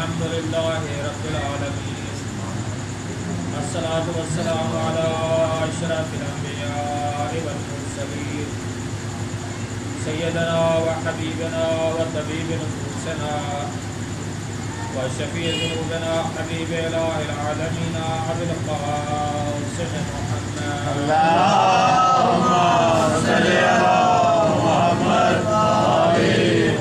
الحمد لله رب العالمين والصلاة والسلام على أشرف الأنبياء والمرسلين سيدنا وحبيبنا وطبيب نفوسنا وشفيع ذنوبنا حبيب إله العالمين أبي القاسم محمد اللهم صل على محمد وآل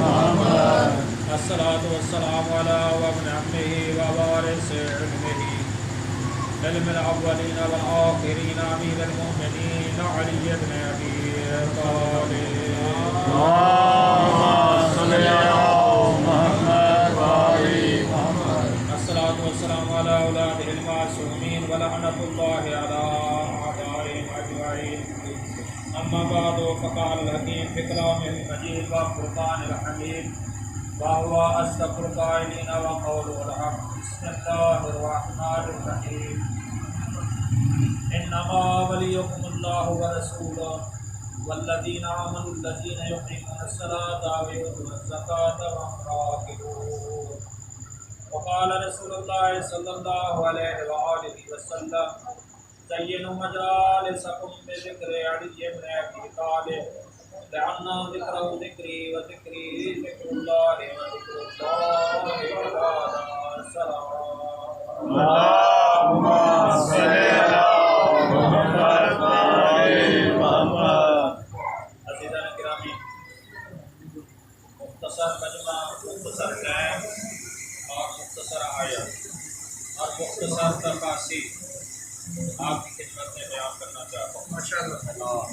محمد. الصلاة والسلام على وابن عمه ووارث علمه علم الأولين والآخرين أمير المؤمنين علي بن أبي طالب. اللهم صل على محمد وآل محمد. الصلاة والسلام على أولاده المعصومين ولعنة الله على أعدائهم أجمعين. أما بعد فقال الحكيم في كلامه المجيد والفرقان الحميد وهو أصدق القائلين وقوله الحق. بسم الله الرحمن الرحيم. إنما وليكم الله ورسوله والذين آمنوا الذين يقيمون الصلاة ويؤتون الزكاة وهم راكعون. وقال رسول الله صلى الله عليه وآله وسلم زينوا مجالسكم بذكر علي بن أبي طالب لأن ذكره ذكري وذكري ذكر الله وذكر الله عباد السلام. اللهم صل على محمد وآل محمد. عزیزان گرامی، مختصر مجمع، مختصر ٹائم اور مختصر آیت اور مختصر تفاسیر آپ کی خدمت میں بیان کرنا چاہتا ہوں.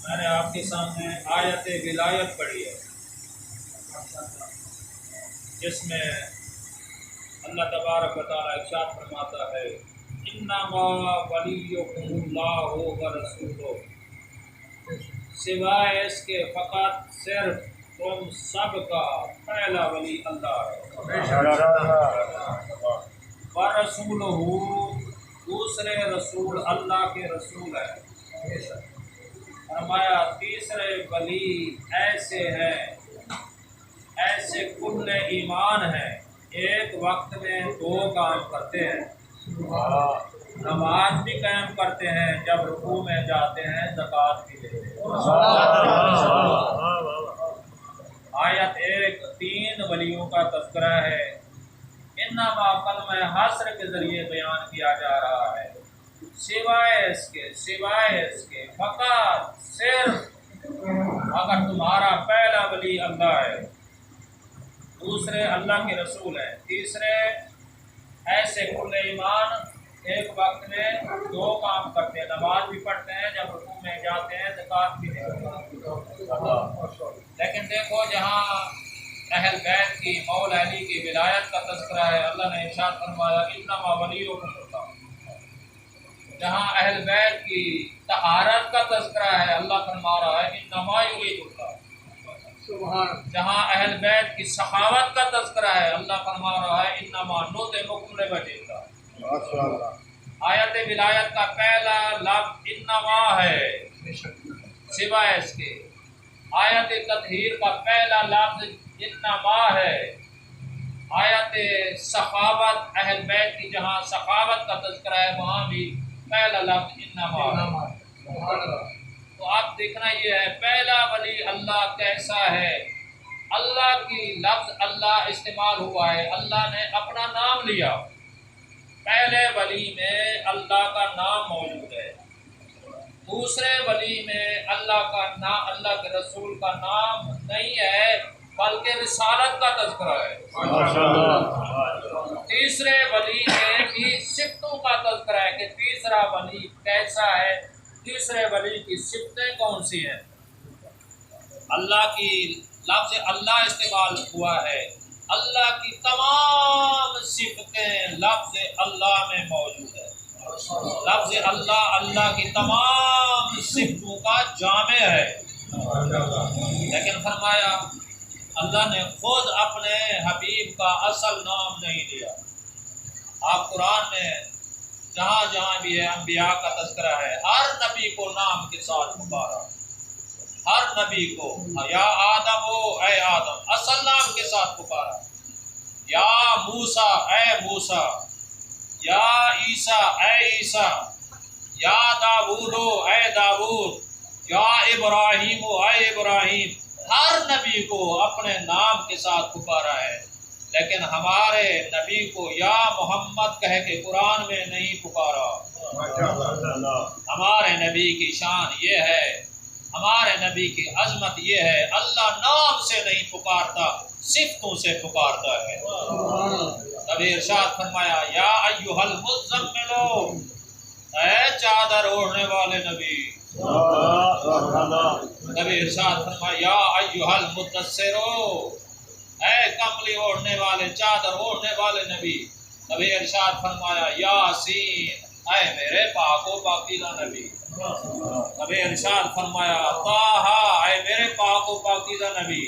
میں نے آپ کے سامنے آیت ولایت پڑھی ہے جس میں اللہ تبارک و تعالیٰ ارشاد فرماتا ہے انما ولیکم اللہ ورسولہ، سوائے اس کے فقط صرف تم سب کا پہلا ولی اللہ ہے. ورسولہ، دوسرے رسول اللہ کے رسول ہے. فرمایا تیسرے ولی ایسے ہیں، ایسے کل ایمان ہیں، ایک وقت میں دو کام کرتے ہیں. نماز بھی قائم کرتے ہیں، جب رکوع میں جاتے ہیں زکوٰۃ بھی دیتے ہیں. آیت 1 3 ولیوں کا تذکرہ ہے. انما کلمہ حصر کے ذریعے بیان کیا جا رہا ہے. سوائے اس کے فقط صرف اگر تمہارا پہلا ولی اللہ ہے، دوسرے اللہ کے رسول ہیں، تیسرے ایسے کل ایمان ایک وقت میں دو کام کرتے ہیں، نماز بھی پڑھتے ہیں، جب رکوع میں جاتے ہیں زکوٰۃ بھی دیتے ہیں. لیکن دیکھو جہاں اہل بیت کی مولا علی کی ولایت کا تذکرہ ہے، اللہ نے ارشاد فرمایا انما ولیکم اللہ. جہاں اہل بیت کی طہارت کا تذکرہ ہے، اللہ فرما رہا ہے انما یرید اللہ. جہاں اہل بیت کی سخاوت کا تذکرہ ہے، اللہ فرما رہا ہے انما نطعمکم لوجہ اللہ. آیت ولایت کا پہلا لفظ انما ہے سوائے اس کے. آیت تطہیر کا پہلا لفظ انما ہے. آیت سخاوت اہل بیت کی جہاں سخاوت کا تذکرہ ہے، وہاں بھی پہلا لفظ انما ہے. تو آپ دیکھنا یہ ہے پہلا ولی اللہ کیسا ہے. اللہ کی لفظ اللہ استعمال ہوا ہے، اللہ نے اپنا نام لیا. پہلے ولی میں اللہ کا نام موجود ہے، دوسرے ولی میں اللہ کے رسول کا نام نہیں ہے بلکہ رسالت کا تذکرہ ہے. تیسرے ولی میں بھی صفتوں کا تذکرہ ہے کہ تیسرا ولی کیسا ہے، تیسرے ولی کی صفتیں کون سی ہیں. اللہ کی لفظ اللہ استعمال ہوا ہے، اللہ کی تمام صفتیں لفظ اللہ میں موجود ہے. لفظ اللہ اللہ کی تمام صفتوں کا جامع ہے. لیکن فرمایا اللہ نے خود اپنے حبیب کا اصل نام نہیں لیا. آپ قرآن میں جہاں جہاں بھی ہے انبیاء کا تذکرہ ہے، ہر نبی کو نام کے ساتھ پکارا. ہر نبی کو یا آدم ہو اے آدم اصل نام کے ساتھ پکارا. یا موسیٰ اے موسیٰ، یا عیسیٰ اے عیسیٰ، یا داؤد اے داؤد، یا ابراہیم اے ابراہیم۔ ہر نبی کو اپنے نام کے ساتھ پکارا ہے، لیکن ہمارے نبی کو یا محمد کہہ کے قرآن میں نہیں پکارا۔ ہمارے نبی کی شان یہ ہے، ہمارے نبی کی عظمت یہ ہے، اللہ نام سے نہیں پکارتا، صفتوں سے پکارتا ہے۔ نبی ارشاد فرمایا یا ایھا المزمل، اے چادر اوڑھنے والے نبی۔ نبی ارشاد فرمایا یا ایھا المدثر، اے کملی اوڑھنے والے، چادر اوڑھنے والے نبی۔ نبی ارشاد فرمایا یاسین، اے میرے پاک و پاکیزہ نبی۔ نبی ارشاد فرمایا طٰہٰ، اے میرے پاک و پاکیزہ نبی۔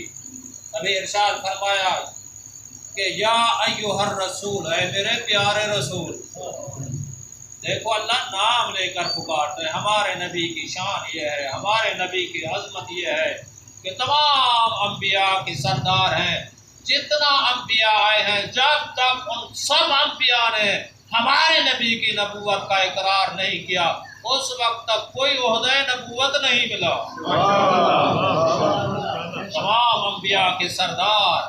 نبی ارشاد فرمایا کہ یا ایھا الرسول، اے میرے پیارے رسول۔ دیکھو اللہ نام لے کر پکارتے ہیں۔ ہمارے نبی کی شان یہ ہے، ہمارے نبی کی عظمت یہ ہے کہ تمام انبیاء کے سردار ہیں۔ جتنا انبیاء آئے ہیں، جب تک ان سب انبیاء نے ہمارے نبی کی نبوت کا اقرار نہیں کیا، اس وقت تک کوئی عہدہ نبوت نہیں ملا۔ تمام انبیاء کے سردار،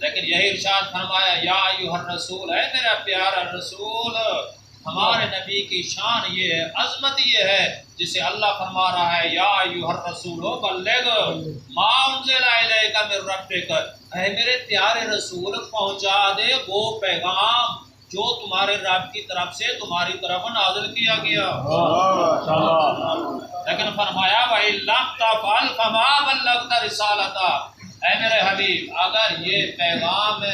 لیکن یہی ارشاد فرمایا یا ایھا الرسول، اے میرا پیارا رسول۔ ہمارے نبی کی شان یہ ہے، عظمت یہ ہے، جسے اللہ فرما رہا ہے یا ایھا الرسول بلغ ما انزل الیک من ربک، اے میرے پیارے رسول پہنچا دے وہ پیغام جو تمہارے رب کی طرف سے تمہاری طرف نازل کیا گیا۔ لیکن فرمایا وَإِن لَّمْ تَفْعَلْ فَمَا بَلَّغْتَ رِسَالَتَهُ، اے میرے حبیب اگر یہ پیغام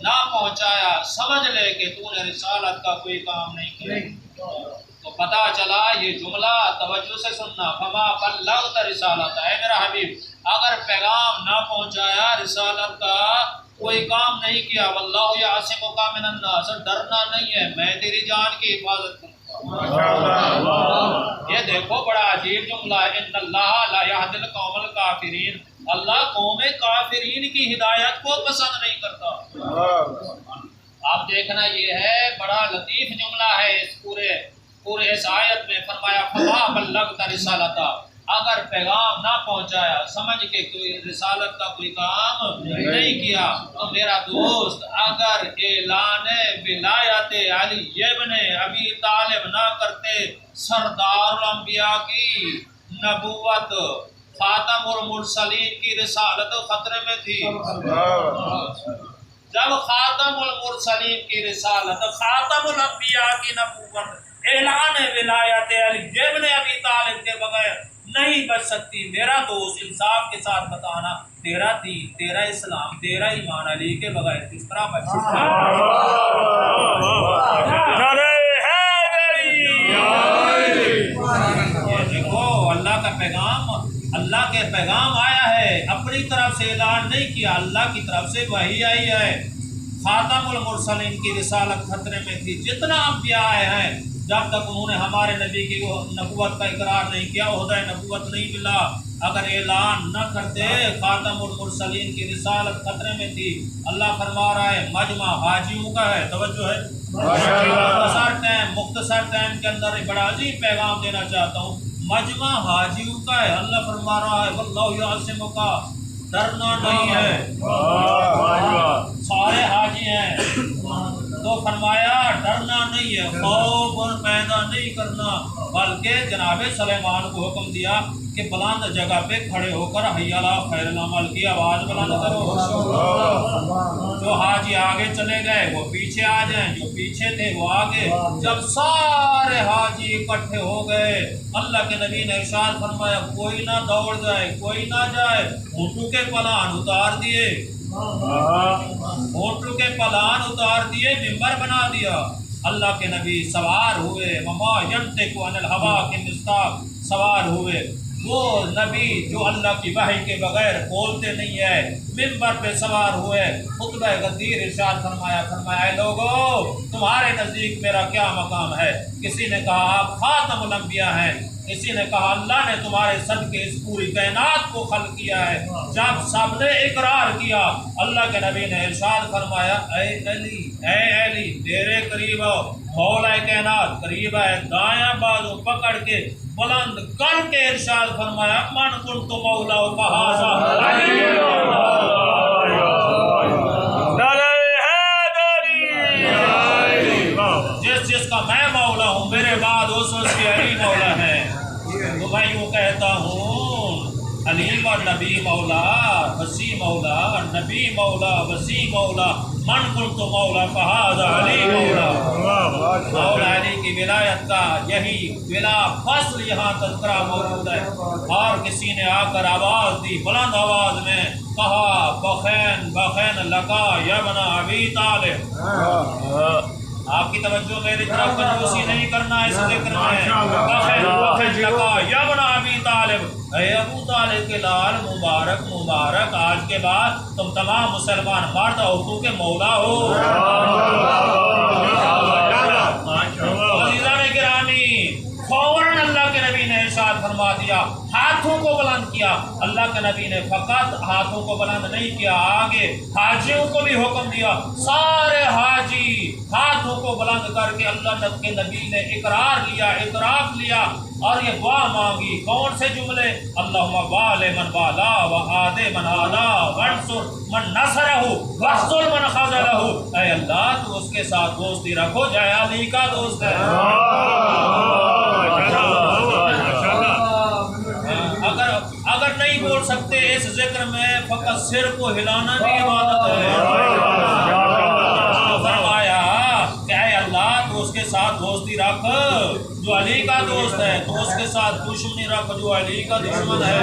نہ پہنچایا، سمجھ لے کہ تو نے رسالت کا کوئی کام نہیں کیا۔ تو پتہ چلا یہ جملہ، توجہ سے سننا، فما بلغت رسالت، اے میرا حبیب اگر پیغام نہ پہنچایا، رسالت کا کوئی کام نہیں کیا، واللہ یعصمک من الناس، ڈرنا نہیں ہے، میں تیری جان کی حفاظت کروں گا۔ یہ دیکھو بڑا عجیب جملہ ہے، ان اللہ لا یہدی القوم الکافرین، اللہ قوم کافرین کی ہدایت کو پسند نہیں کرتا۔ آپ دیکھنا یہ ہے بڑا لطیف جملہ ہے اس پورے اس آیت میں۔ فرمایا فما بلغت رسالتہ، اگر پیغام نہ پہنچایا، سمجھ کے کوئی رسالت کا کوئی کام نہیں کیا، تو میرا دوست اگر اعلان ولایت علی ابن ابی طالب نہ کرتے، سردار الانبیاء کی نبوت، خاتم المرسلین کی رسالت خطرے میں تھی۔ جب خاتم المرسلین کی رسالت، خاتم الانبیاء کی نبوت، اعلان ولایت علی ابن ابی طالب کے بغیر نہیں بچ سکتی، میرا دوست انصاف کے ساتھ بتانا، تیرا دین، تیرا اسلام، تیرا ایمان علی کے بغیر کس طرح بچ سکتا ہے؟ یہ دیکھو اللہ کا پیغام، اللہ کے پیغام آیا ہے، اپنی طرف سے اعلان نہیں کیا، اللہ کی طرف سے وحی آئی ہے۔ خاتم المرسلین کی رسالت خطرے میں تھی، جتنا انبیاء آئے ہیں، جب تک انہوں نے ہمارے نبی کی نبوت کا اقرار نہیں کیا، عہدہ نبوت نہیں ملا۔ اگر اعلان نہ کرتے، خاتم المرسلین کی رسالت خطرے میں تھی۔ اللہ فرما رہا ہے مجمع حاجیوں کا ہے، توجہ ہے، مختصر ٹائم کے اندر ایک بڑا عظیم پیغام دینا چاہتا ہوں۔ مجمع حاجیوں کا ہے، اللہ فرما رہا ہے واللہ یعصمک، ڈرنا نہیں ہے، سارے حاجی ہیں تو فرمایا ڈرنا نہیں ہے، خوف پیدا نہیں کرنا، بلکہ جناب سلیمان کو حکم دیا کہ بلند جگہ پہ کھڑے ہو کر حی علی خیر العمل کی آواز بلند کرو۔ جو حاجی آگے چلے گئے وہ پیچھے آ جائیں، جو پیچھے تھے وہ آگے۔ جب سارے حاجی اکٹھے ہو گئے، اللہ کے نبی نے ارشاد فرمایا کوئی نہ دوڑ جائے، کوئی نہ جائے، اونٹوں کے پلان اتار دیے، اونٹوں کے پلان اتار دیے، ممبر بنا دیا۔ اللہ کے نبی سوار ہوئے، وما ینطق عن الہویٰ کے مصداق سوار ہوئے، وہ نبی جو اللہ کی وحی کے بغیر بولتے نہیں ہے، ممبر پہ سوار ہوئے، خطبہ غدیر ارشاد فرمایا اے لوگو تمہارے نزدیک میرا کیا مقام ہے؟ کسی نے کہا آپ خاتم الانبیاء ہیں، کسی نے کہا اللہ نے تمہارے صدقے اس پوری کائنات کو خلق کیا ہے۔ جب سب نے اقرار کیا اللہ کے نبی نے ارشاد فرمایا اے علی میرے قریب آؤ۔ مولا کائنات قریب ہے، دایاں بازو پکڑ کے بلند کر کے ارشاد فرمایا من کنت مولا فہذا علی جس کا میں مولا ہوں میرے بعد اس کی علی مولا ہے۔ تو میں یوں کہتا ہوں علی و نبی مولا وسیع مولا، نبی مولا وسیع مولا، من کنت مولا فہذا علی مولا۔ مولا علی کی ولایت کا یہی بلا فصل یہاں تذکرہ موجود ہے۔ اور کسی نے آ کر آواز دی بلند آواز میں کہا بخین بخین لکا یبن ابی طالب۔ آپ کی توجہ میری طرف کنجوسی نہیں کرنا اس ذکر میں۔ بخین بخین لکا یبن ابی طالب، اے ابو طالب کے لال مبارک مبارک، آج کے بعد تم تمام مسلمان مرد عورتوں کے مولا ہو۔ عزیزان گرامی فوراً اللہ کے نبی نے ارشاد فرما دیا، ہاتھوں کو بلند کیا۔ اللہ کے نبی نے فقط ہاتھوں کو بلند نہیں کیا، آگے حاجیوں کو بھی حکم دیا، سارے حاجی ہاتھوں کو بلند کر کے اللہ کے نبی نے اقرار لیا، اعتراف لیا اور یہ دعا مانگی۔ کون سے جملے؟ اللہم وال من والا وعاد من عادا وانصر من نصرہ واخذل من خذلہ۔ اے اللہ تو اس کے ساتھ دوستی رکھو جائے علی کا دوست ہے۔ اگر نہیں بول سکتے اس ذکر میں فقط سر کو ہلانا بھی عبادت ہے۔ فرمایا کہ اے اللہ تو اس کے ساتھ دوستی رکھ جو علی کا دوست ہے، تو اس کے ساتھ دشمنی رکھ جو علی کا دشمن ہے۔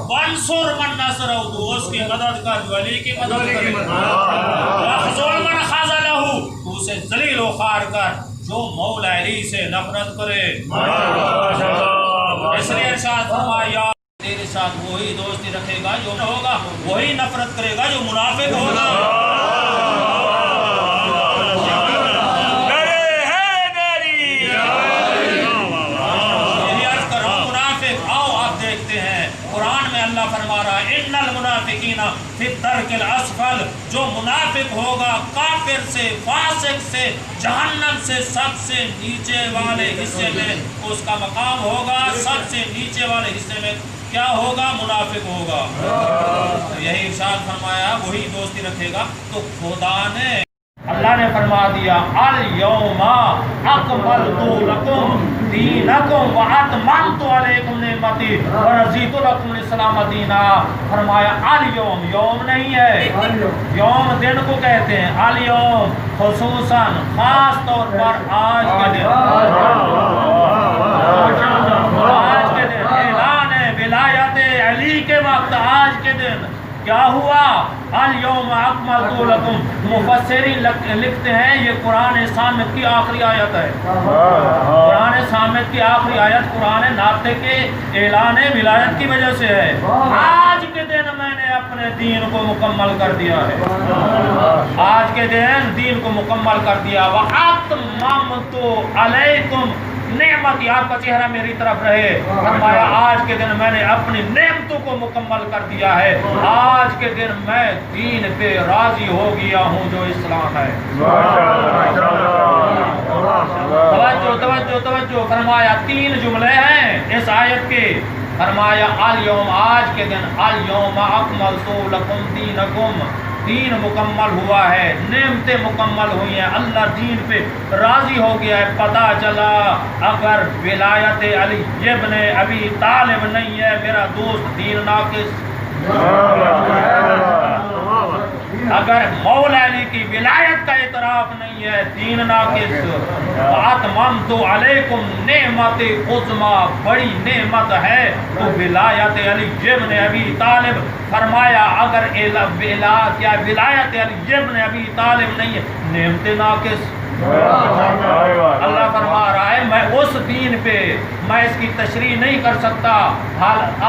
وانصر من نصرہ، تو اس کی مدد کر جو علی کی مدد کرے۔ واخذل من خذلہ، تو اسے ذلیل و خوار کر جو مولا علی سے نفرت کرے۔ اس لیے ارشاد فرمایا تیرے ساتھ وہی دوستی رکھے گا جو ہوگا، وہی نفرت کرے گا جو منافق ہوگا۔ یہی عرض کر رہا ہوں منافق، آؤ آپ دیکھتے ہیں قرآن میں اللہ فرما رہا ہے ان المنافقین فی الدرک الاسفل، جو منافق ہوگا کافر سے فاسق سے جہنم سے سب سے نیچے والے حصے میں اس کا مقام ہوگا۔ سب سے نیچے والے حصے میں کیا ہوگا؟ منافق ہوگا۔ یہی ارشاد فرمایا وہی دوستی رکھے گا۔ تو خدا نے اللہ نے فرما دیا الیوم اکملت لکم دینکم واتممت علیکم نعمتی ورضیت لکم الاسلام دینا۔ فرمایا الیوم، یوم نہیں ہے، یوم دن کو کہتے ہیں، الیوم خصوصاً خاص طور پر آج کے دن، آج کے دن اعلان ولایت علی کے وقت آج کے دن کیا ہوا؟ الیوم اکملت لکم، مفسرین لکھتے ہیں یہ قرآن صامت کی آخری آیت ہے۔ قرآن صامت کی آخری آیت قرآن ناطق کے اعلان ولایت کی وجہ سے ہے۔ آج کے دن میں نے اپنے دین کو مکمل کر دیا ہے، آج کے دن دین کو مکمل کر دیا۔ وَأَتْمَمْتُ عَلَيْكُمْ نعمتی، آپ کا چہرہ میری طرف رہے۔ فرمایا آج کے دن میں نے اپنی نعمتوں کو مکمل کر دیا ہے، آج کے دن میں دین پہ راضی ہو گیا ہوں جو اسلام ہے۔ توجہ توجہ توجہ، فرمایا تین جملے ہیں اس آیت کے۔ فرمایا الیوم، آج کے دن، الیوم اکملت لکم دینکم، دین مکمل ہوا ہے، نعمتیں مکمل ہوئی ہیں، اللہ دین پہ راضی ہو گیا ہے۔ پتہ چلا اگر ولایت علی ابن ابی طالب نہیں ہے میرا دوست، دین ناقص۔ اگر مولا علی کی ولایت کا اعتراف نہیں ہے، دین ناقص۔ وَأَتْمَمْتُ عَلَيْكُمْ نعمت عظمیٰ، بڑی نعمت ہے تو ولایت علی ابن ابی طالب۔ فرمایا اگر کیا ولایت علی ابن ابی طالب نہیں ہے، نعمت ناقص۔ اللہ فرما رہا ہے میں اس دین پہ، میں اس کی تشریح نہیں کر سکتا،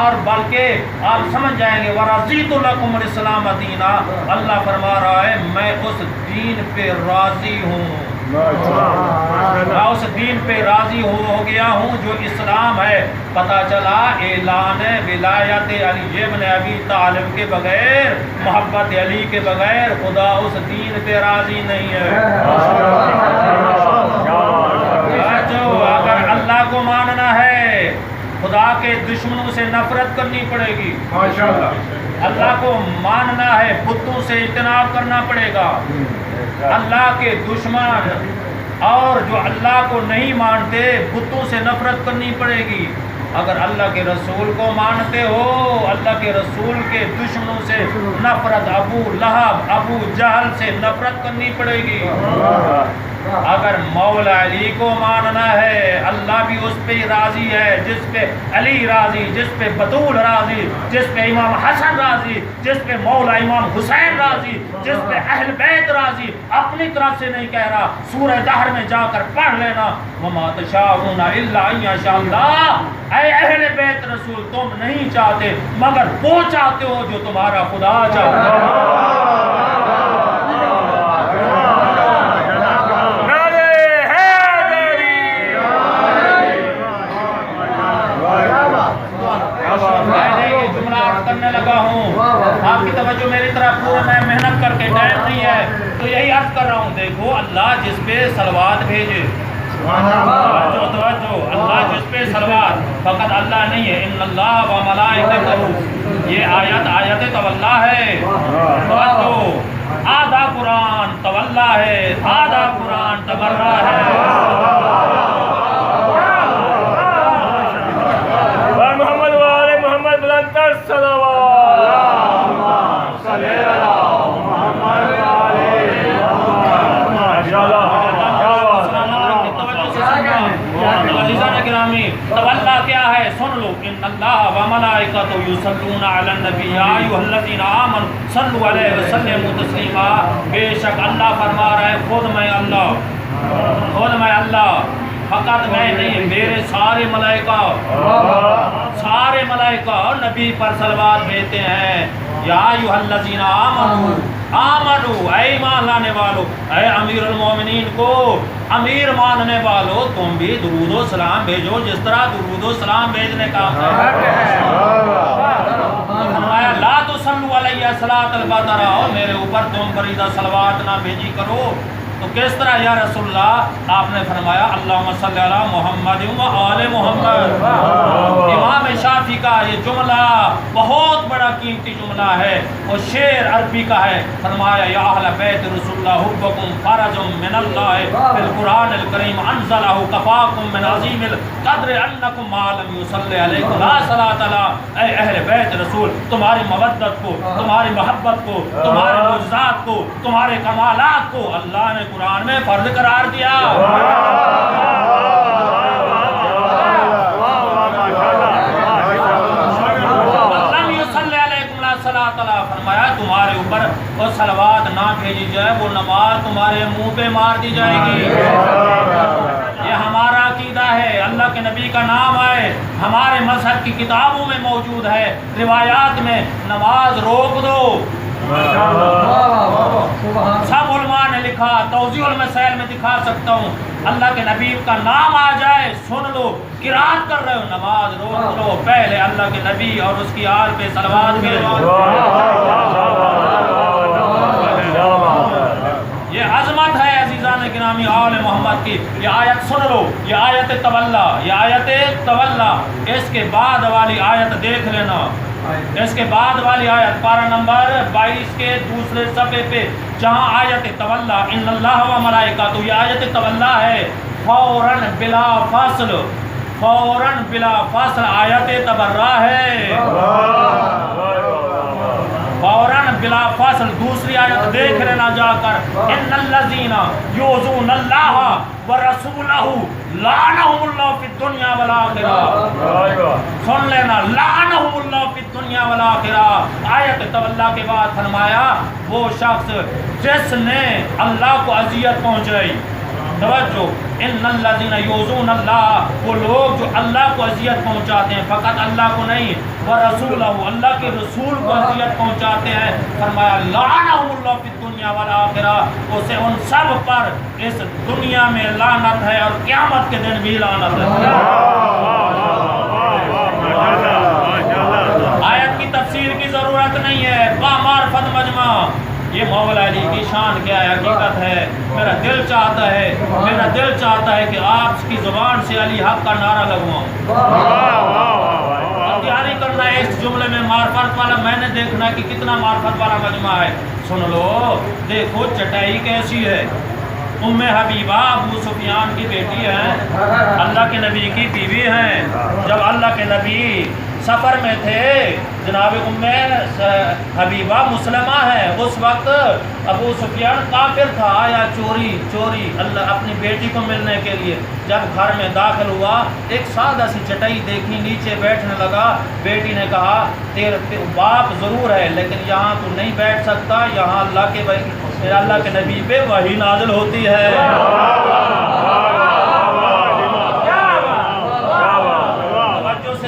اور بلکہ آپ سمجھ جائیں گے وَرَضِيتُ لَكُمُ الْإِسْلَامَ دِينًا۔ اللہ فرما رہا ہے میں اس دین پہ راضی ہوں۔ میں اس دین پہ راضی ہو گیا ہوں جو اسلام ہے. پتہ چلا اعلان ولایت علی ابن ابی طالب کے بغیر، محبت علی کے بغیر خدا اس دین پہ راضی نہیں ہے. جو اگر اللہ کو ماننا ہے خدا کے دشمنوں سے نفرت کرنی پڑے گی. اللہ کو ماننا ہے بتوں سے اجتناب کرنا پڑے گا. اللہ کے دشمن اور جو اللہ کو نہیں مانتے بتوں سے نفرت کرنی پڑے گی. اگر اللہ کے رسول کو مانتے ہو اللہ کے رسول کے دشمنوں سے نفرت، ابو لہب ابو جہل سے نفرت کرنی پڑے گی. اگر مولا علی کو ماننا ہے اللہ بھی اس پہ راضی ہے جس پہ علی راضی، جس پہ بطول راضی، جس پہ امام حسن راضی، جس پہ مولا امام حسین راضی، جس پہ اہل بیت راضی. اپنی طرف سے نہیں کہہ رہا، سورہ دہر میں جا کر پڑھ لینا. وما تشاءون الا ان یشاء اللہ. اے اہل بیت رسول تم نہیں چاہتے مگر وہ چاہتے ہو جو تمہارا خدا چاہتا ہے. کرنے لگا ہوں آپ کی توجہ میری طرف پورا، میں محنت کر کے ٹائم نہیں ہے تو یہی عرض کر رہا ہوں. دیکھو اللہ جس پہ صلوات بھیجے، توجہ اللہ جس پہ صلوات، فقط اللہ نہیں ہے. ان اللہ و ملائکتہ، یہ آیت تولا ہے. توجہ آدھا قرآن تولا ہے، آدھا قرآن تبرہ ہے. تولا کیا ہے سن لو. ان اللہ و ملائکتہ یصلون علی النبی یا ایھا الذین آمنوا صلوا علیہ وسلموا تسلیما. بے شک اللہ فرما رہا ہے خود میں اللہ، فقط میں نہیں، میرے سارے ملائکہ نبی پر صلوات بھیجتے ہیں. یا ایھا الذین آمنوا، اے ایمان لانے والو، اے امیر المومنین کو امیر ماننے والو تم بھی درود و سلام بھیجو جس طرح درود و سلام بھیجنے کا فرمایا. لا تصلوا علیہ صلاۃ البترا، اور میرے اوپر تم فریضہ صلوات نہ بھیجی کرو. تو کس طرح یا رسول اللہ؟ آپ نے فرمایا اللہم صلی علی محمد و آل محمد. امام شافعی کا یہ جملہ بہت بڑا قیمتی جملہ ہے، وہ شعر عربی کا ہے. فرمایا یا اہل بیت رسول اللہ حبکم فرج من اللہ فی القرآن الکریم انزلہ کفاکم من عظیم القدر انکم ما لم یصلی علیکم لا صلاۃ لا. اے اہل بیت رسول، تمہاری مودت کو، تمہاری محبت کو، تمہارے معجزات کو، تمہارے کمالات کو اللہ نے قرآن میں فرض قرار دیا. فرمایا تمہارے اوپر وہ صلوات نہ بھیجی جائے، وہ نماز تمہارے منہ پہ مار دی جائے گی. یہ ہمارا عقیدہ ہے. اللہ کے نبی کا نام آئے ہمارے مذہب کی کتابوں میں موجود ہے، روایات میں نماز روک دو. سب علماء نے لکھا، توضیح المسائل میں دکھا سکتا ہوں. اللہ کے نبی کا نام آ جائے سن لو، قرات کر رہے ہو نماز روک لو، پہلے اللہ کے نبی اور اس کی آل پہ صلوات بھیجو. یہ عظمت ہے عزیزان گرامی آل محمد کی. یہ آیت سن لو، یہ آیت تولا. اس کے بعد والی آیت دیکھ لینا. اس کے بعد والی آیت پارہ نمبر 22 کے دوسرے صفحے پہ جہاں آیت تولا ان اللہ و ملائکتہ، یہ آیت تولا ہے. فوراً بلا فاصل آیت تبرہ ہے. فوراً بلا فاصل دوسری آیت دیکھ لینا جا کر. ان الذین یؤذون اللہ ورسولہ لعنہم اللہ فی الدنیا والآخرہ. سن لینا، لعنہم اللہ فی الدنیا والآخرہ. آیت تولا کے بعد فرمایا وہ شخص جس نے اللہ کو اذیت پہنچائی، توجہ، ان الذین یؤذون اللہ، وہ لوگ جو اللہ کو اذیت پہنچاتے ہیں، فقط اللہ کو نہیں، ورسولہ، اللہ کے رسول کو اذیت پہنچاتے ہیں، فرمایا لعنہم اللہ فی الدنیا والآخرہ، اسے ان سب پر اس دنیا میں لعنت ہے اور قیامت کے دن بھی لعنت ہے۔ آیت کی تفسیر کی ضرورت نہیں ہے، بامعرفت مجمع، یہ مولا علی کی شان کیا ہے، حقیقت ہے۔ میرا دل چاہتا ہے کہ آپ کی زبان سے علی حق کا نعرہ لگواؤں، تیاری کرنا ہے اس جملے میں معرفت والا، میں نے دیکھنا کہ کتنا معرفت والا مجمع ہے۔ سن لو، دیکھو چٹائی کیسی ہے، ام حبیبہ ابو سفیان کی بیٹی ہیں، اللہ کے نبی کی بیوی ہیں۔ جب اللہ کے نبی سفر میں تھے، جناب ام حبیبہ مسلمہ ہے، اس وقت ابو سفیان کافر تھا، آیا چوری اللہ اپنی بیٹی کو ملنے کے لیے۔ جب گھر میں داخل ہوا، ایک سادہ سی چٹائی دیکھی، نیچے بیٹھنے لگا۔ بیٹی نے کہا تیرے باپ ضرور ہے لیکن یہاں تو نہیں بیٹھ سکتا، یہاں اللہ کے نبی پہ وحی نازل ہوتی ہے۔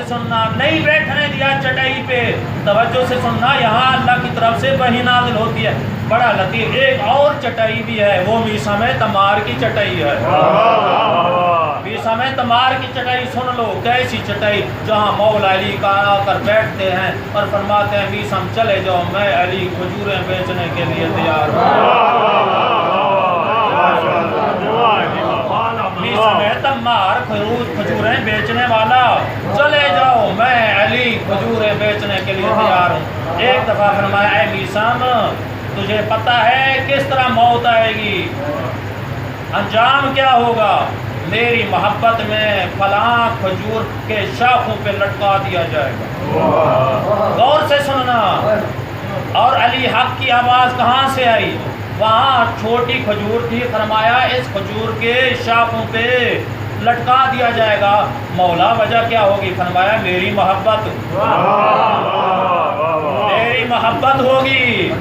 سننا، نہیں بیٹھنے دیا چٹائی پہ، توجہ سے سننا، یہاں اللہ کی طرف سے وحی نازل ہوتی ہے۔ بڑا لطیف ایک اور چٹائی بھی ہے، وہ میثم تمار کی چٹائی ہے۔ میثم تمار کی چٹائی سن لو، کیسی چٹائی، جہاں مولا علی کا آ کر بیٹھتے ہیں اور فرماتے ہیں میثم چلے جاؤ، میں علی کھجوریں بیچنے کے لیے تیار ہوں۔ میثم تمار کھجوریں بیچنے والا، چلے جاؤ، میں علی کھجوریں بیچنے کے لیے تیار ہوں۔ ایک دفعہ فرمایا اے میثم، تجھے پتہ ہے کس طرح موت آئے گی، انجام کیا ہوگا؟ میری محبت میں فلاں کھجور کے شاخوں پہ لٹکا دیا جائے گا۔ غور سے سننا، اور علی حق کی آواز کہاں سے آئی؟ وہاں چھوٹی کھجور تھی، فرمایا اس کھجور کے شاخوں پہ لٹکا دیا جائے گا۔ مولا وجہ کیا ہوگی؟ فرمایا میری محبت ہوگی۔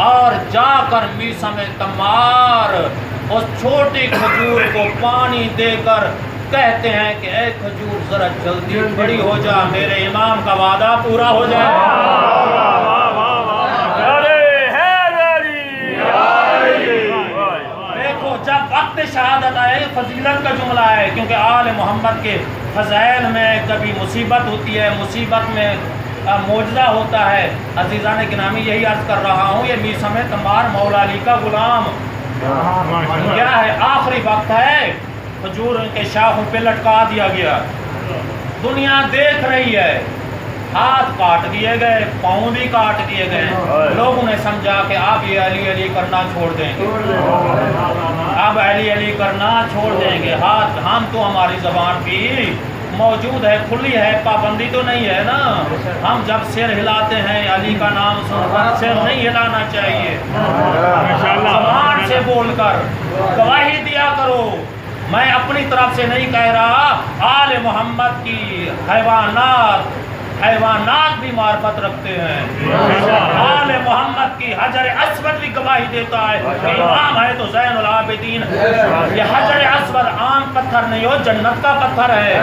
اور جا کر میثم تمار اس چھوٹی کھجور کو پانی دے کر کہتے ہیں کہ اے کھجور ذرا جلدی بڑی ہو جا، میرے امام کا وعدہ پورا ہو جائے۔ جب وقت شہادت آئے، فضیلت کا جملہ ہے، کیونکہ آل محمد کے فضائل میں کبھی مصیبت ہوتی ہے، مصیبت میں معجزہ ہوتا ہے۔ عزیزان گرامی، یہی عرض کر رہا ہوں، یہ میثم تمار مولا علی کا غلام کیا ہے، آخری وقت ہے، کھجور کے شاخوں پہ لٹکا دیا گیا، دنیا دیکھ رہی ہے، ہاتھ کاٹ دیے گئے، پاؤں بھی کاٹ دیے گئے۔ لوگوں نے سمجھا کہ آپ یہ علی علی کرنا چھوڑ دیں گے، اب علی علی کرنا چھوڑ دیں گے، ہاتھ ہم تو ہماری زبان بھی موجود ہے، کھلی ہے، پابندی تو نہیں ہے نا۔ ہم جب سر ہلاتے ہیں علی کا نام سن کر، سر نہیں ہلانا چاہیے، زبان سے بول کر گواہی دیا کرو۔ میں اپنی طرف سے نہیں کہہ رہا، آل محمد کی حیوانات بھی معرفت رکھتے ہیں، آل محمد کی حجر اسود بھی گواہی دیتا ہے، امام ہے تو زین العابدین۔ یہ حجر اسود عام پتھر نہیں ہو، جنت کا پتھر ہے۔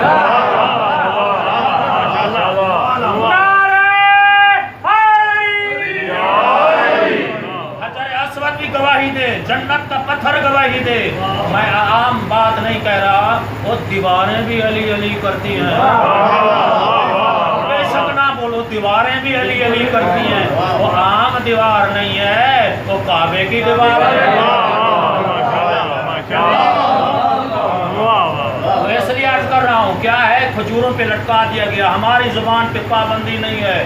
حجر اسود بھی گواہی دے، جنت کا پتھر گواہی دے۔ میں عام بات نہیں کہہ رہا، وہ دیواریں بھی علی علی کرتی ہیں، بولو دیواریں بھی علی علی کرتی ہیں، وہ عام دیوار نہیں ہے، وہ کعبے کی دیوار ہے۔ اس لیے عرض کر رہا ہوں، کیا ہے، کھجوروں پہ لٹکا دیا گیا۔ ہماری زبان پہ پابندی نہیں ہے،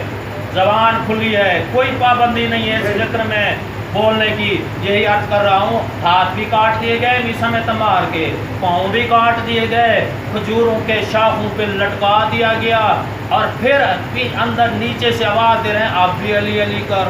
زبان کھلی ہے، کوئی پابندی نہیں ہے اس ذکر میں بولنے کی۔ یہی عرض کر رہا ہوں، ہاتھ بھی کاٹ دیے گئے میثم تمار کے، پاؤں بھی کاٹ دیے گئے، کھجوروں کے شاخوں پہ لٹکا دیا گیا، اور پھر اندر نیچے سے آواز دے رہے ہیں آپ بھی علی علی کر۔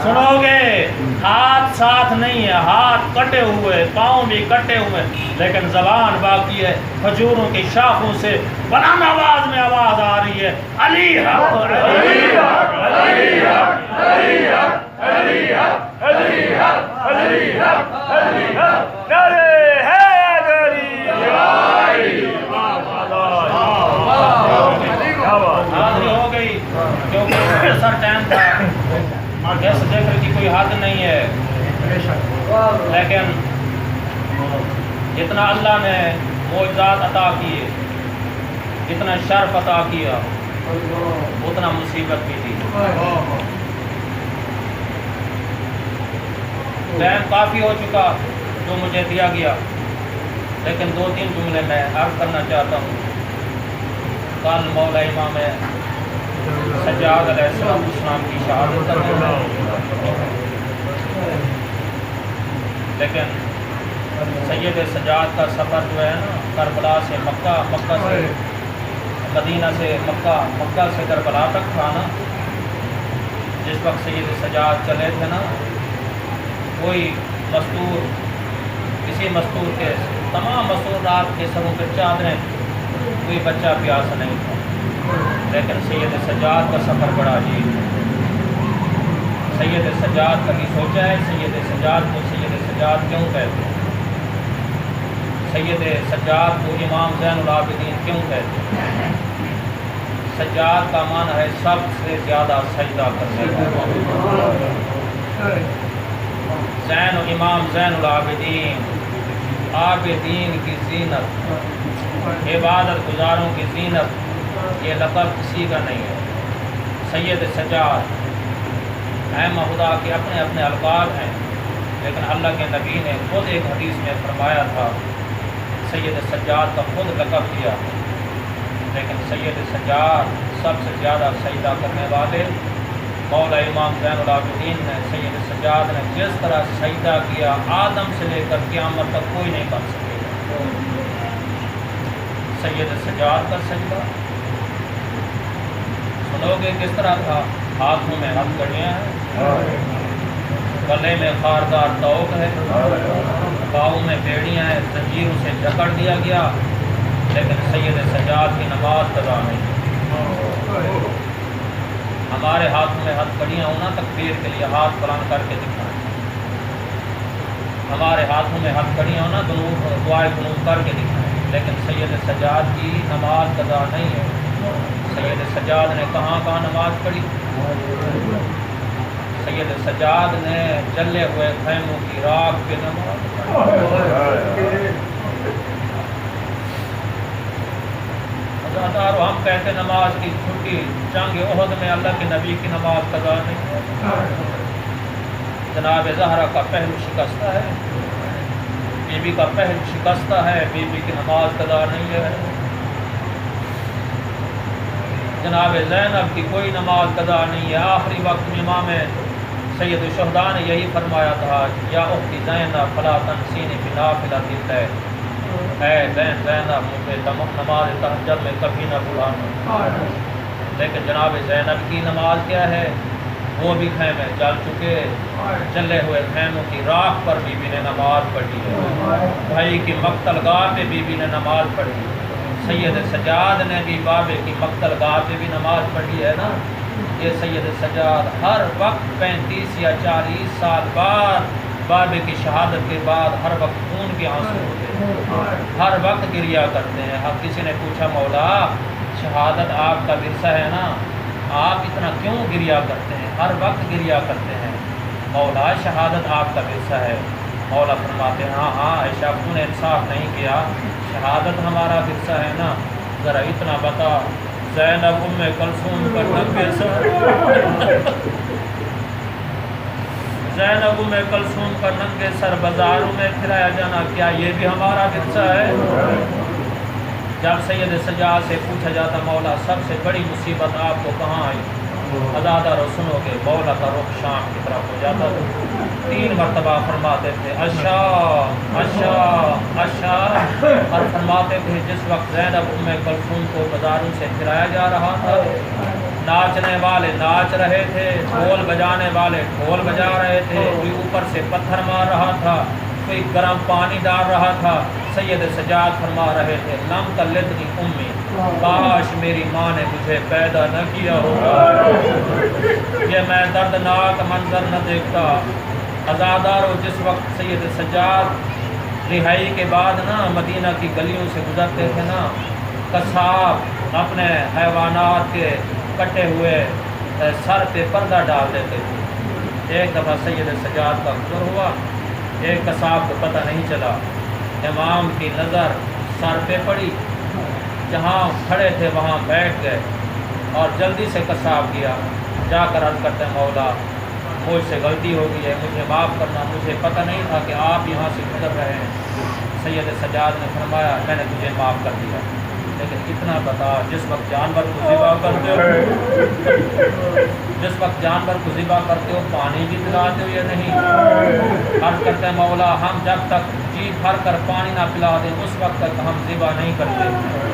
سنو گے، ہاتھ ساتھ نہیں ہے، ہاتھ کٹے ہوئے، پاؤں بھی کٹے ہوئے، لیکن زبان باقی ہے۔ کھجوروں کی شاخوں سے بلند آواز میں آواز آ رہی ہے، علی حق، علی حق، علی حق، علی حق، علی حق، علی حق، علی حق، علی حق، علی حق، حد نہیں ہے، لیکن جتنا اللہ نے معجزات عطا کیے، جتنا شرف عطا کیا، اتنا مصیبت بھی دی۔ ٹائم کافی ہو چکا جو مجھے دیا گیا، لیکن 2-3 جملے میں عرض کرنا چاہتا ہوں۔ کل مولا امام سجاد علیہ السلام کی شہادت کرنا ہے، لیکن سید سجاد کا سفر جو ہے نا، کربلا سے مکہ، مکہ سے مدینہ سے مکہ، مکہ سے کربلا تک تھا نا۔ جس وقت سید سجاد چلے تھے نا، کوئی مستور، کسی مستور کے تمام مستورات کے سروں پہ چادریں، کوئی بچہ پیاسا نہیں تھا، لیکن سید سجاد کا سفر بڑا عجیب ہے۔ سید سجاد کبھی سوچا ہے سید سجاد کو سید سجاد کیوں کہتے ہیں؟ سید سجاد کو امام زین العابدین کیوں کہتے ہیں؟ سجاد کا معنی ہے سب سے زیادہ سجدہ کرنے والا۔ زین امام زین العابدین، عابدین کی زینت، عبادت گزاروں کی زینت، یہ لقب کسی کا نہیں ہے۔ سید سجاد اہم خدا کے اپنے اپنے القاب ہیں، لیکن اللہ کے نبی نے خود ایک حدیث میں فرمایا تھا، سید سجاد کا خود لقب دیا، لیکن سید سجاد سب سے زیادہ سجدہ کرنے والے مولا امام زین العابدین نے سید سجاد نے جس طرح سجدہ کیا، آدم سے لے کر قیامت تک کوئی نہیں بن سکے گا۔ سید سجاد کا سجدہ سنو گے کس طرح تھا؟ ہاتھوں میں ہتھ کڑیاں ہیں، گلے میں خاردار توق ہے، پاؤں میں بیڑیاں ہیں، زنجیروں سے جکڑ دیا گیا، لیکن سید سجاد کی نماز قضا نہیں۔ ہمارے ہاتھوں میں ہتھ کڑیاں ہونا تکبیر کے لیے ہاتھ بلند کر کے دکھائیں، ہمارے ہاتھوں میں ہتھ کڑیاں ہونا دعائے قنوت کر کے دکھائیں، لیکن سید سجاد کی نماز قضا نہیں ہے۔ سید سجاد نے کہاں کہاں نماز پڑھی؟ سید سجاد نے جلے ہوئے خیموں کی راکھ پہ نماز پڑھی۔ ہم کہتے نماز کی چھٹی، جنگ احد میں اللہ کے نبی کی نماز قضا نہیں۔ جناب زہرا کا پہلو شکستہ ہے، بی بی کا پہلو شکستہ ہے، بی بی کی نماز قضا نہیں ہے۔ جناب زینب کی کوئی نماز قضا نہیں ہے۔ آخری وقت امام سید الشہداء نے یہی فرمایا تھا، یا اختی زینب فلا تنسینی بنافلۃ اللیل، اے زینب مجھے نماز تہجد میں کبھی نہ بلانا۔ لیکن جناب زینب کی نماز کیا ہے؟ وہ بھی خیمے جل چکے، جلے ہوئے خیموں کی راکھ پر بی بی نے نماز پڑھی ہے، بھائی کی مقتل گاہ پہ بی بی نے نماز پڑھی، سید سجاد نے بھی بابے کی مقتل گاہ پہ بھی نماز پڑھی ہے نا۔ یہ سید سجاد ہر وقت 35 یا 40 سال بعد بابے کی شہادت کے بعد ہر وقت خون کے آنسو ہوتے ہیں، ہر وقت گریا کرتے ہیں۔ اب کسی نے پوچھا مولا شہادت آپ کا ورثہ ہے نا، آپ اتنا کیوں گریا کرتے ہیں، ہر وقت گریا کرتے ہیں؟ مولا شہادت آپ کا ورثہ ہے۔ مولا فرماتے ہیں ہاں ہاں عائشہ تو نے انصاف نہیں کیا، شہادت ہمارا ورثہ ہے نا، ذرا اتنا بتا، زینب ام کلثوم کا ننگے سر، زینب ام کلثوم کا ننگے سر بازاروں میں پھرایا جانا، کیا یہ بھی ہمارا ورثہ ہے؟ جب سید سجاد سے پوچھا جاتا مولا سب سے بڑی مصیبت آپ کو کہاں آئی، ازادہ رو سنو گے مولا کا رخ شام کی طرف ہو جاتا تھا، 3 مرتبہ فرماتے تھے اشا اشا اشا، اور فرماتے تھے جس وقت زینب ام کلثوم کو بازاروں سے پھرایا جا رہا تھا، ناچنے والے ناچ رہے تھے، ڈھول بجانے والے ڈھول بجا رہے تھے، کوئی اوپر سے پتھر مار رہا تھا، کوئی گرم پانی ڈال رہا تھا، سید سجاد فرما رہے تھے لم تلدنی امی، کاش میری ماں نے مجھے پیدا نہ کیا ہوگا، یہ میں دردناک منظر نہ دیکھتا۔ عزادارو جس وقت سید سجاد رہائی کے بعد نا مدینہ کی گلیوں سے گزرتے تھے نا، قصاب اپنے حیوانات کے کٹے ہوئے سر پہ پردہ ڈال دیتے تھے، ایک دفعہ سید سجاد کا گزر ہوا، ایک قصاب کو پتہ نہیں چلا، امام کی نظر سر پہ پڑی، جہاں کھڑے تھے وہاں بیٹھ گئے اور جلدی سے قصاب گیا، جا کر عرض کرتے ہیں مولا مجھ سے غلطی ہو گئی ہے، مجھے معاف کرنا، مجھے پتہ نہیں تھا کہ آپ یہاں سے گزر رہے ہیں۔ سید سجاد نے فرمایا میں نے تجھے معاف کر دیا، لیکن اتنا بتا جس وقت جانور کو ذبح کرتے ہو پانی بھی پلاتے ہو یا نہیں؟ عرض کرتے ہیں مولا ہم جب تک جی بھر کر پانی نہ پلا دیں اس وقت تک ہم ذبح نہیں کرتے۔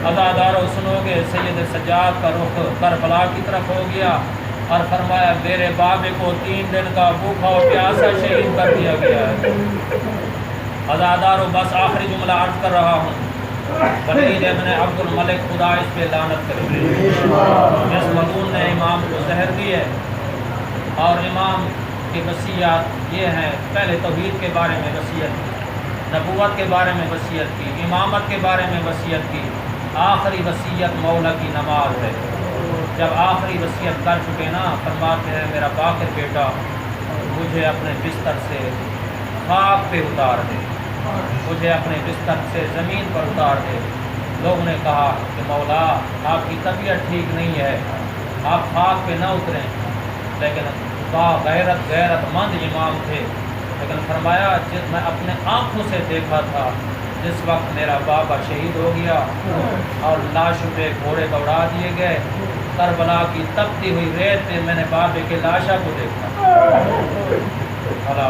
عزادارو سنو گے، سید سجاد کا رخ کربلا کی طرف ہو گیا اور فرمایا میرے بابے کو 3 دن کا بھوکا و پیاسا شہید کر دیا گیا ہے۔ عزادارو بس آخری جملہ عرض کر رہا ہوں، ولید ابن عبد الملک خدا اس پہ لعنت کرے، جس ملعون نے امام کو زہر دی ہے۔ اور امام کی وصیت یہ ہے، پہلے توحید کے بارے میں وصیت کی، نبوت کے بارے میں وصیت کی، امامت کے بارے میں وصیت کی، آخری وصیت مولا کی نماز ہے۔ جب آخری وصیت کر چکے نا، فرماتے ہیں میرا باقر بیٹا مجھے اپنے بستر سے خاک پہ اتار دے، مجھے اپنے بستر سے زمین پر اتار دے۔ لوگوں نے کہا کہ مولا آپ کی طبیعت ٹھیک نہیں ہے، آپ خاک پہ نہ اتریں، لیکن غیرت مند امام تھے، لیکن فرمایا میں اپنے آنکھوں سے دیکھا تھا جس وقت میرا بابا شہید ہو گیا اور لاشوں پہ گھوڑے دوڑا دیے گئے، کربلا کی تپتی ہوئی ریت پہ میں نے بابے کے لاشا کو دیکھا۔ اللہ